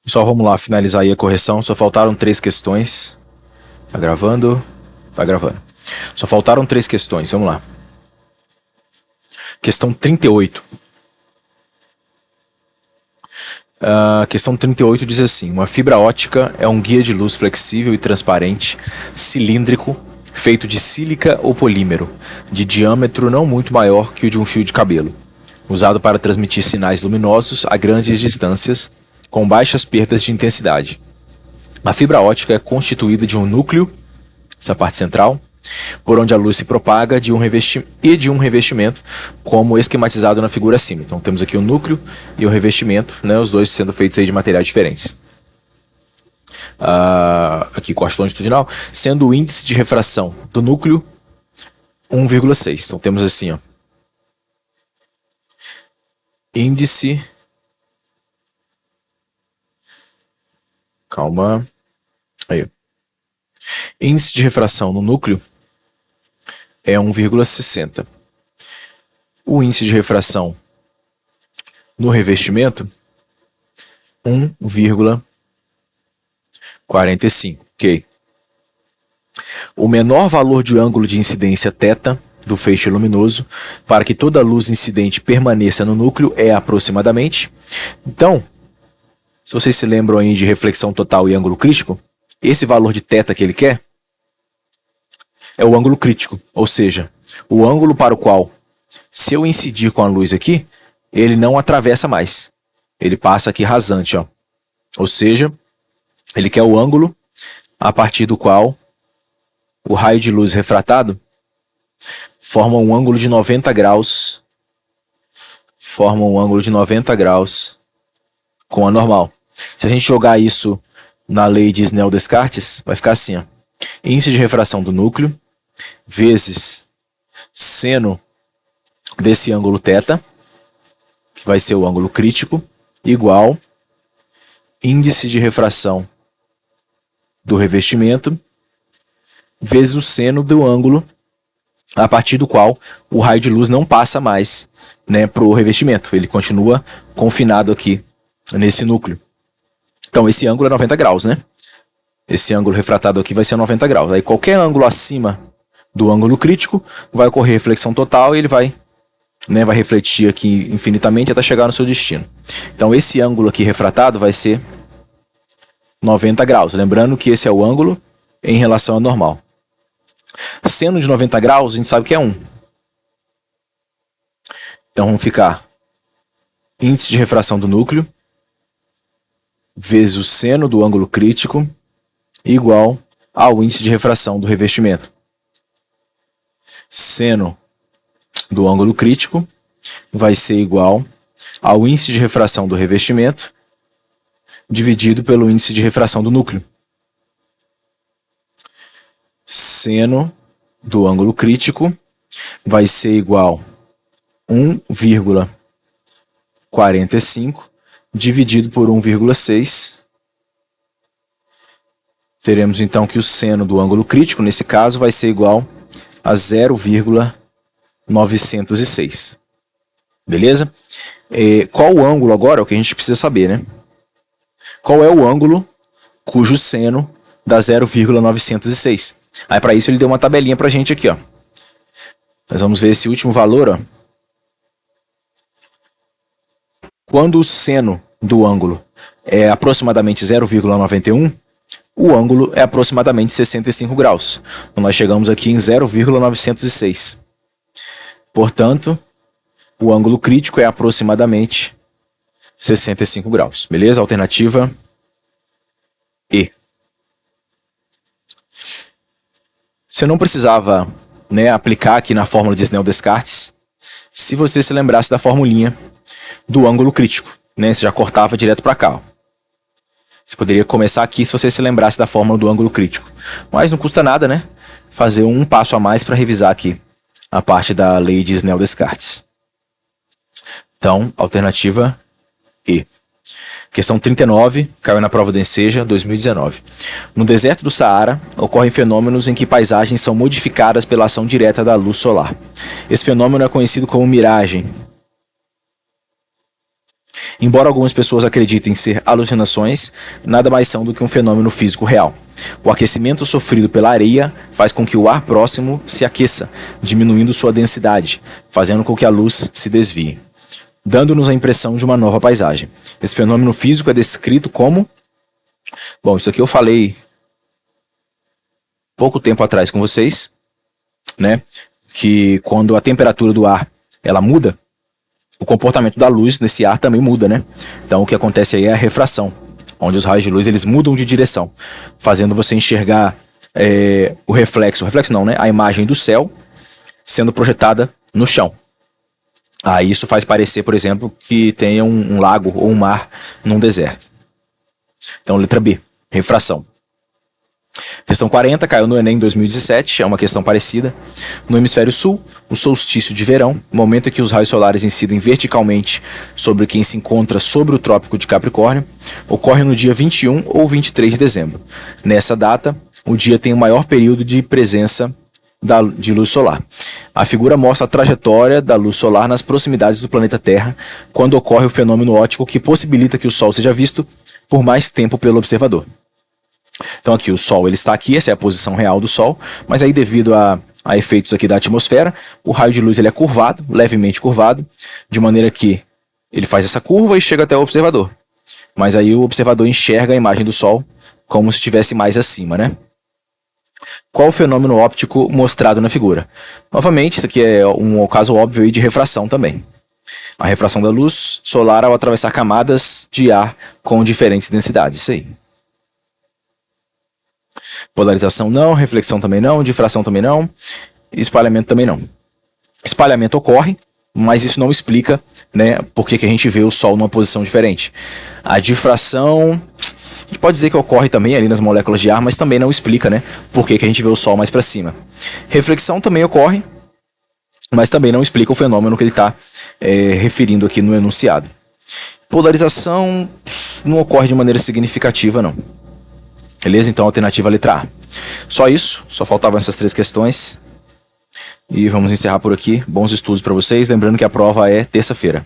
Só vamos lá finalizar aí a correção. Só faltaram 3 questões. Tá gravando? Tá gravando. Só faltaram 3 questões. Vamos lá. Questão 38. Questão 38 diz assim: uma fibra ótica é um guia de luz flexível e transparente, cilíndrico, feito de sílica ou polímero, de diâmetro não muito maior que o de um fio de cabelo, usado para transmitir sinais luminosos a grandes distâncias, com baixas perdas de intensidade. A fibra ótica é constituída de um núcleo, essa parte central, por onde a luz se propaga, de um revestimento, como esquematizado na figura acima. Então temos aqui o núcleo e o revestimento, né, os dois sendo feitos aí de materiais diferentes. Aqui, corte longitudinal, sendo o índice de refração do núcleo 1,6. Então temos assim, ó, índice... Calma. Aí. Índice de refração no núcleo é 1,60. O índice de refração no revestimento, 1,45. Ok. O menor valor de ângulo de incidência θ do feixe luminoso para que toda a luz incidente permaneça no núcleo é aproximadamente. Então, se vocês se lembram aí de reflexão total e ângulo crítico, esse valor de θ que ele quer é o ângulo crítico, ou seja, o ângulo para o qual, se eu incidir com a luz aqui, ele não atravessa mais. Ele passa aqui rasante, ó. Ou seja, ele quer o ângulo a partir do qual o raio de luz refratado forma um ângulo de 90 graus, com a normal. Se a gente jogar isso na lei de Snell-Descartes, vai ficar assim, ó. Índice de refração do núcleo vezes seno desse ângulo θ, que vai ser o ângulo crítico, igual índice de refração do revestimento vezes o seno do ângulo a partir do qual o raio de luz não passa mais, né, para o revestimento. Ele continua confinado aqui nesse núcleo. Então esse ângulo é 90 graus, né? Esse ângulo refratado aqui vai ser 90 graus. Aí qualquer ângulo acima do ângulo crítico vai ocorrer reflexão total e ele vai refletir aqui infinitamente até chegar no seu destino. Então esse ângulo aqui refratado vai ser 90 graus. Lembrando que esse é o ângulo em relação ao normal. Seno de 90 graus, a gente sabe que é 1. Então vamos ficar índice de refração do núcleo vezes o seno do ângulo crítico igual ao índice de refração do revestimento. Seno do ângulo crítico vai ser igual ao índice de refração do revestimento dividido pelo índice de refração do núcleo. Seno do ângulo crítico vai ser igual a 1,45 dividido por 1,6. Teremos então que o seno do ângulo crítico, nesse caso, vai ser igual a 0,906. Beleza? Qual o ângulo agora? É o que a gente precisa saber, né? Qual é o ângulo cujo seno dá 0,906? Aí para isso ele deu uma tabelinha para a gente aqui, ó. Nós vamos ver esse último valor, ó. Quando o seno do ângulo é aproximadamente 0,91, o ângulo é aproximadamente 65 graus. Então nós chegamos aqui em 0,906. Portanto, o ângulo crítico é aproximadamente 65 graus. Beleza? Alternativa E. Você não precisava, né, aplicar aqui na fórmula de Snell-Descartes se você se lembrasse da formulinha do ângulo crítico, né? Você já cortava direto para cá, ó. Você poderia começar aqui se você se lembrasse da fórmula do ângulo crítico. Mas não custa nada, né? Fazer um passo a mais para revisar aqui a parte da lei de Snell-Descartes. Então, alternativa E. Questão 39, caiu na prova do Enseja, 2019. No deserto do Saara, ocorrem fenômenos em que paisagens são modificadas pela ação direta da luz solar. Esse fenômeno é conhecido como miragem. Embora algumas pessoas acreditem ser alucinações, nada mais são do que um fenômeno físico real. O aquecimento sofrido pela areia faz com que o ar próximo se aqueça, diminuindo sua densidade, fazendo com que a luz se desvie, dando-nos a impressão de uma nova paisagem. Esse fenômeno físico é descrito como... Bom, isso aqui eu falei pouco tempo atrás com vocês, né? Que quando a temperatura do ar ela muda, o comportamento da luz nesse ar também muda, né? Então o que acontece aí é a refração, onde os raios de luz eles mudam de direção, fazendo você enxergar o reflexo não, né? A imagem do céu sendo projetada no chão. Aí isso faz parecer, por exemplo, que tenha um lago ou um mar num deserto. Então, letra B, refração. Questão 40, caiu no Enem em 2017, é uma questão parecida. No hemisfério sul, o solstício de verão, momento em que os raios solares incidem verticalmente sobre quem se encontra sobre o Trópico de Capricórnio, ocorre no dia 21 ou 23 de dezembro. Nessa data, o dia tem o maior período de presença de luz solar. A figura mostra a trajetória da luz solar nas proximidades do planeta Terra, quando ocorre o fenômeno óptico que possibilita que o Sol seja visto por mais tempo pelo observador. Então aqui o Sol ele está aqui, essa é a posição real do Sol, mas aí devido a efeitos aqui da atmosfera, o raio de luz ele é curvado, levemente curvado, de maneira que ele faz essa curva e chega até o observador. Mas aí o observador enxerga a imagem do Sol como se estivesse mais acima, né? Qual o fenômeno óptico mostrado na figura? Novamente, isso aqui é um caso óbvio aí de refração também. A refração da luz solar ao atravessar camadas de ar com diferentes densidades, isso aí. Polarização não, reflexão também não, difração também não, espalhamento também não. Espalhamento ocorre, mas isso não explica, né, por que a gente vê o Sol numa posição diferente. A difração, a gente pode dizer que ocorre também ali nas moléculas de ar, mas também não explica, né, por que a gente vê o Sol mais para cima. Reflexão também ocorre, mas também não explica o fenômeno que ele está referindo aqui no enunciado. Polarização não ocorre de maneira significativa, não. Beleza? Então, alternativa letra A. Só isso, só faltavam essas 3 questões. E vamos encerrar por aqui. Bons estudos para vocês. Lembrando que a prova é terça-feira.